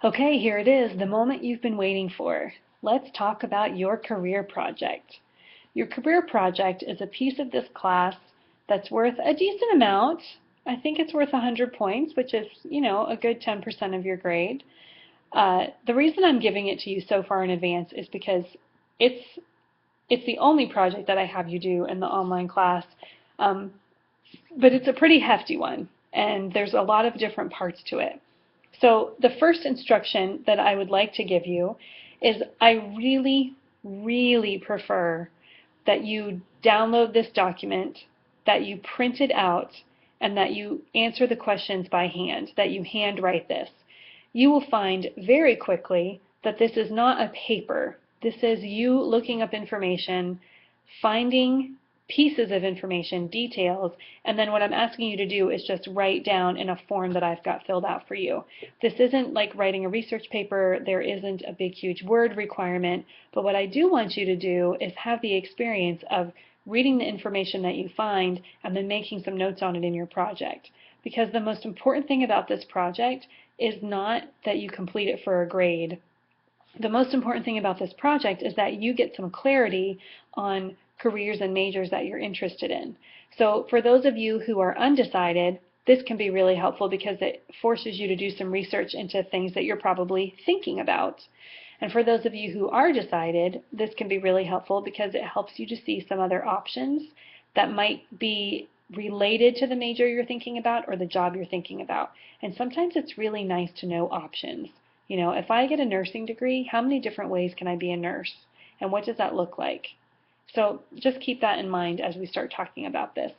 Okay, here it is, the moment you've been waiting for. Let's talk about your career project. Your career project is a piece of this class that's worth a decent amount. I think it's worth 100 points, which is, a good 10% of your grade. The reason I'm giving it to you so far in advance is because it's it's the only project that I have you do in the online class, um, but it's a pretty hefty one, and there's a lot of different parts to it. So the first instruction that I would like to give you is I really, really prefer that you download this document, that you print it out, and that you answer the questions by hand, that you handwrite this. You will find very quickly that this is not a paper. This is you looking up information, finding pieces of information, details, and then what I'm asking you to do is just write down in a form that I've got filled out for you. This isn't like writing a research paper. There isn't a big, huge word requirement, but what I do want you to do is have the experience of reading the information that you find and then making some notes on it in your project. Because the most important thing about this project is not that you complete it for a grade. The most important thing about this project is that you get some clarity on careers and majors that you're interested in. So for those of you who are undecided, this can be really helpful because it forces you to do some research into things that you're probably thinking about. And for those of you who are decided, this can be really helpful because it helps you to see some other options that might be related to the major you're thinking about or the job you're thinking about. And sometimes it's really nice to know options. If I get a nursing degree, how many different ways can I be a nurse? And what does that look like? So just keep that in mind as we start talking about this.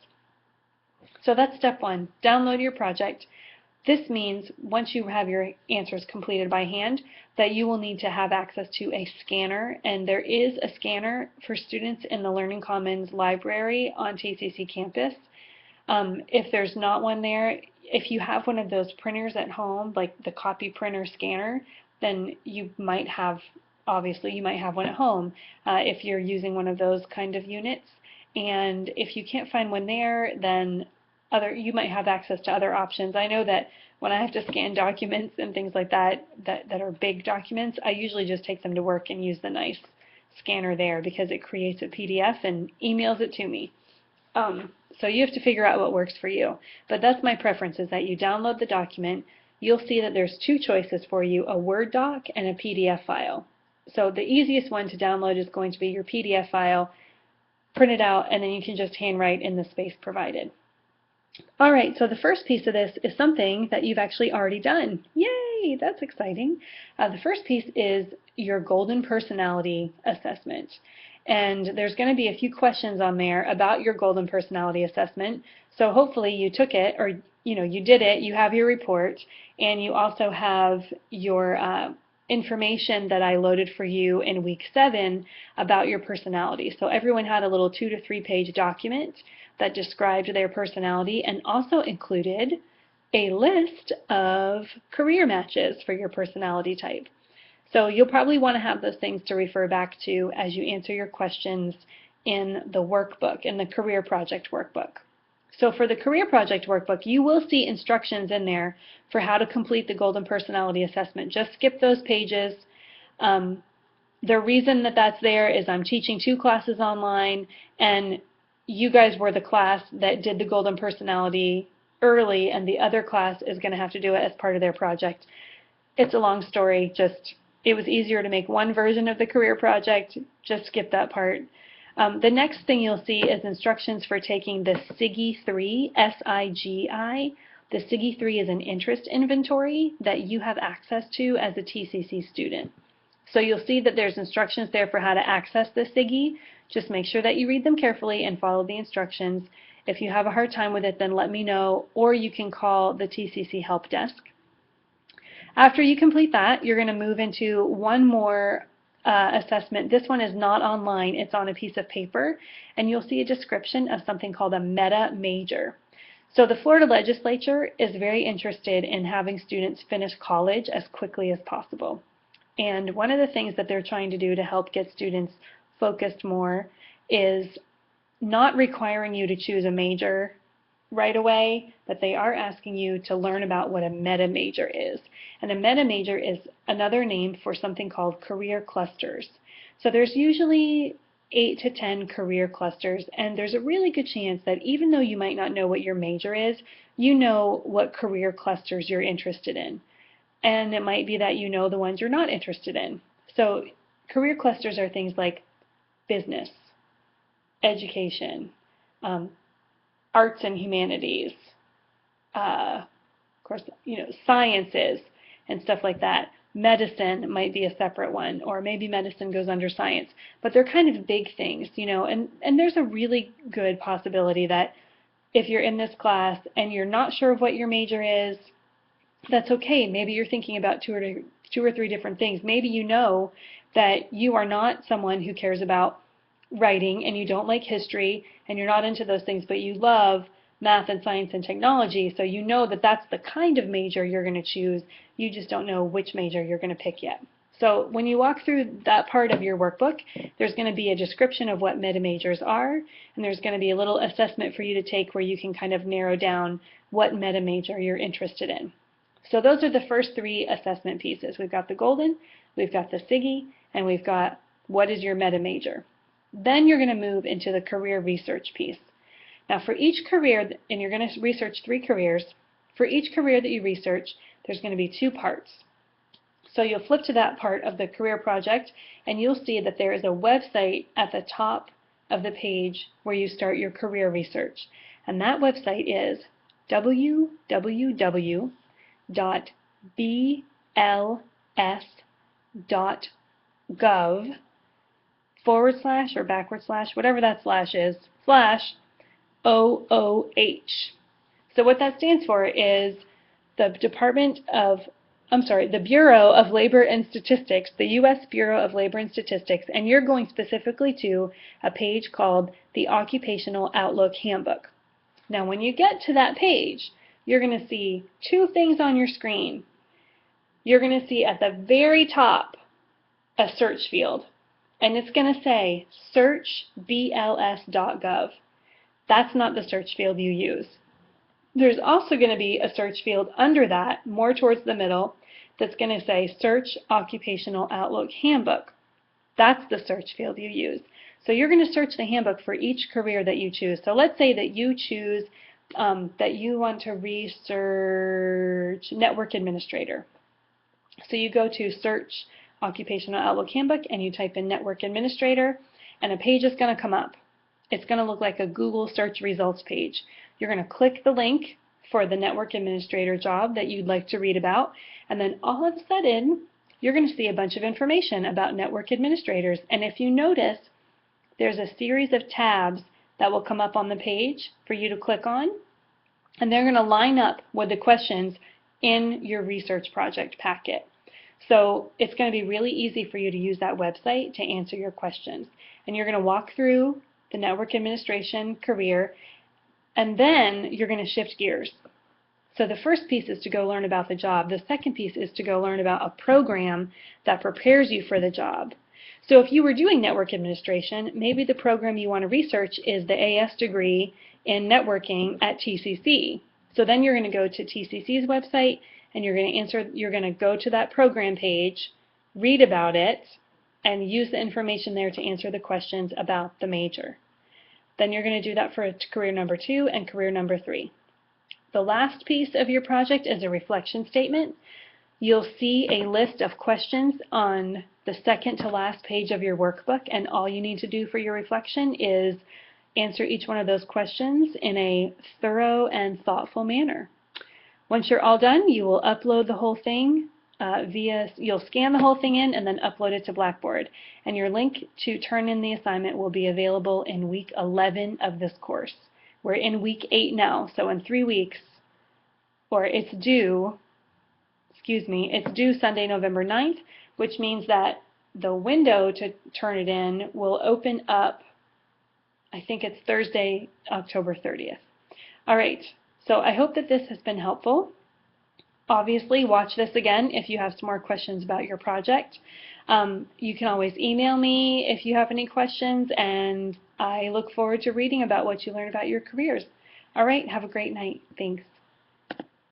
So that's step one. Download your project. This means once you have your answers completed by hand, that you will need to have access to a scanner, and there is a scanner for students in the Learning Commons library on TCC campus. If there's not one there, if you have one of those printers at home, like the copy printer scanner, then obviously you might have one at home if you're using one of those kind of units. And if you can't find one there, then you might have access to other options. I know that when I have to scan documents and things like that are big documents, I usually just take them to work and use the nice scanner there because it creates a PDF and emails it to me. So you have to figure out what works for you. But that's my preference, is that you download the document. You'll see that there's two choices for you, a Word doc and a PDF file. So the easiest one to download is going to be your PDF file. Print it out, and then you can just handwrite in the space provided. All right, so the first piece of this is something that you've actually already done. Yay, that's exciting. The first piece is your Golden Personality Assessment. And there's going to be a few questions on there about your Golden Personality Assessment. So hopefully you took it, or you did it, you have your report, and you also have your information that I loaded for you in week 7 about your personality. So everyone had a little 2 to 3 page document that described their personality and also included a list of career matches for your personality type. So you'll probably want to have those things to refer back to as you answer your questions in the workbook, in the career project workbook. So for the career project workbook, you will see instructions in there for how to complete the Golden Personality Assessment. Just skip those pages. The reason that that's there is I'm teaching 2 classes online, and you guys were the class that did the Golden Personality early, and the other class is going to have to do it as part of their project. It's a long story. It was easier to make one version of the career project. Just skip that part. The next thing you'll see is instructions for taking the SIGI 3, S-I-G-I. The SIGI 3 is an interest inventory that you have access to as a TCC student. So you'll see that there's instructions there for how to access the SIGI. Just make sure that you read them carefully and follow the instructions. If you have a hard time with it, then let me know, or you can call the TCC help desk. After you complete that, you're going to move into one more assessment. This one is not online. It's on a piece of paper, and you'll see a description of something called a meta major. So the Florida legislature is very interested in having students finish college as quickly as possible. And one of the things that they're trying to do to help get students focused more is not requiring you to choose a major right away, but they are asking you to learn about what a meta major is. And a meta major is another name for something called career clusters. So there's usually 8 to 10 career clusters, and there's a really good chance that even though you might not know what your major is, you know what career clusters you're interested in. And it might be that you know the ones you're not interested in. So career clusters are things like business, education, um, arts and humanities, of course, sciences and stuff like that. Medicine might be a separate one, or maybe medicine goes under science. But they're kind of big things, and there's a really good possibility that if you're in this class and you're not sure of what your major is, that's okay. Maybe you're thinking about two or three different things. Maybe you know that you are not someone who cares about writing and you don't like history and you're not into those things, but you love math and science and technology, so you know that that's the kind of major you're going to choose. You just don't know which major you're going to pick yet. So when you walk through that part of your workbook, there's going to be a description of what meta majors are, and there's going to be a little assessment for you to take where you can kind of narrow down what meta major you're interested in. So those are the first three assessment pieces. We've got the Golden, we've got the SIGI, and we've got what is your meta major. Then you're going to move into the career research piece. Now for each career, and you're going to research 3 careers, for each career that you research, there's going to be 2 parts. So you'll flip to that part of the career project, and you'll see that there is a website at the top of the page where you start your career research. And that website is www.bls.gov / or / whatever that slash is, /OOH. So what that stands for is the the Bureau of Labor and Statistics, the U.S. Bureau of Labor and Statistics, and you're going specifically to a page called the Occupational Outlook Handbook. Now when you get to that page, you're going to see 2 things on your screen. You're going to see at the very top a search field, and it's going to say search bls.gov. That's not the search field you use. There's also going to be a search field under that, more towards the middle, that's going to say Search Occupational Outlook Handbook. That's the search field you use. So you're going to search the handbook for each career that you choose. So let's say that you choose that you want to research network administrator. So you go to Search Occupational Outlook Handbook and you type in network administrator, and a page is going to come up. It's going to look like a Google search results page. You're going to click the link for the network administrator job that you'd like to read about, and then all of a sudden you're going to see a bunch of information about network administrators. And if you notice, there's a series of tabs that will come up on the page for you to click on, and they're going to line up with the questions in your research project packet. So it's going to be really easy for you to use that website to answer your questions. And you're going to walk through the network administration career, and then you're going to shift gears. So the first piece is to go learn about the job. The second piece is to go learn about a program that prepares you for the job. So if you were doing network administration, maybe the program you want to research is the AS degree in networking at TCC. So then you're going to go to TCC's website, and you're going to go to that program page, read about it, and use the information there to answer the questions about the major. Then you're going to do that for career number 2 and career number 3. The last piece of your project is a reflection statement. You'll see a list of questions on the second to last page of your workbook, and all you need to do for your reflection is answer each one of those questions in a thorough and thoughtful manner. Once you're all done, you will upload the whole thing you'll scan the whole thing in and then upload it to Blackboard. And your link to turn in the assignment will be available in week 11 of this course. We're in week 8 now, so in 3 weeks, or it's due Sunday, November 9th, which means that the window to turn it in will open up, I think it's Thursday, October 30th. All right, so I hope that this has been helpful. Obviously, watch this again if you have some more questions about your project. You can always email me if you have any questions, and I look forward to reading about what you learn about your careers. All right, have a great night. Thanks.